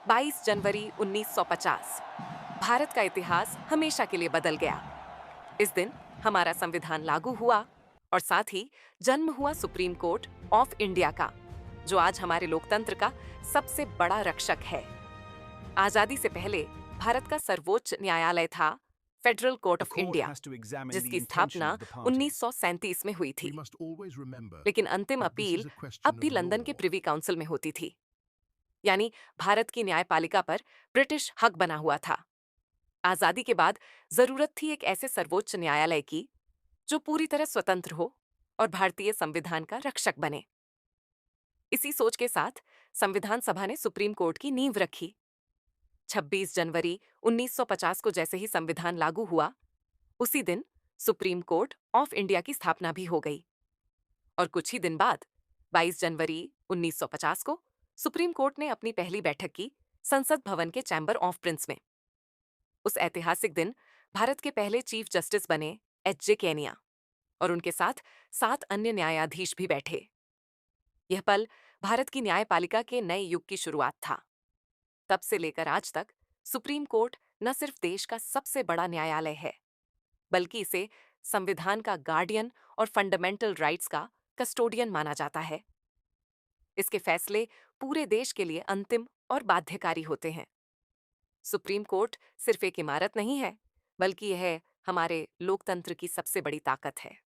22 जनवरी 1950 भारत का इतिहास हमेशा के लिए बदल गया। इस दिन हमारा संविधान लागू हुआ और साथ ही जन्म हुआ सुप्रीम कोर्ट ऑफ इंडिया का, जो आज हमारे लोकतंत्र का सबसे बड़ा रक्षक है। आजादी से पहले भारत का सर्वोच्च न्यायालय था federal court A of court India, has to examine the जिसकी intention स्थापना of the parties. 1937 में हुई We थी। must always remember लेकिन अंतिम that this appeal is a अब question भी of लंदन के law. प्रिवी काउंसिल में होती थी। यानी भारत की न्यायपालिका पर ब्रिटिश हक बना हुआ था। आजादी के बाद जरूरत थी एक ऐसे सर्वोच्च न्यायालय की जो पूरी तरह स्वतंत्र हो और भारतीय संविधान का रक्षक बने। इसी सोच के साथ संविधान सभा ने सुप्रीम कोर्ट की नींव रखी। 26 जनवरी 1950 को जैसे ही संविधान लागू हुआ, उसी दिन सुप्रीम कोर्ट ऑफ इंडिया की स्थापना भी हो गई। और कुछ ही दिन बाद 22 जनवरी 1950 को सुप्रीम कोर्ट ने अपनी पहली बैठक की संसद भवन के चैम्बर ऑफ प्रिंस में। उस ऐतिहासिक दिन भारत के पहले चीफ जस्टिस बने एच जे केनिया और उनके साथ 7 अन्य न्यायाधीश भी बैठे। यह पल भारत की न्यायपालिका के नए युग की शुरुआत था। तब से लेकर आज तक सुप्रीम कोर्ट न सिर्फ देश का सबसे बड़ा न्यायालय है, बल्कि इसे संविधान का गार्डियन और फंडामेंटल राइट्स का कस्टोडियन माना जाता है। इसके फैसले पूरे देश के लिए अंतिम और बाध्यकारी होते हैं। सुप्रीम कोर्ट सिर्फ एक इमारत नहीं है, बल्कि यह हमारे लोकतंत्र की सबसे बड़ी ताकत है।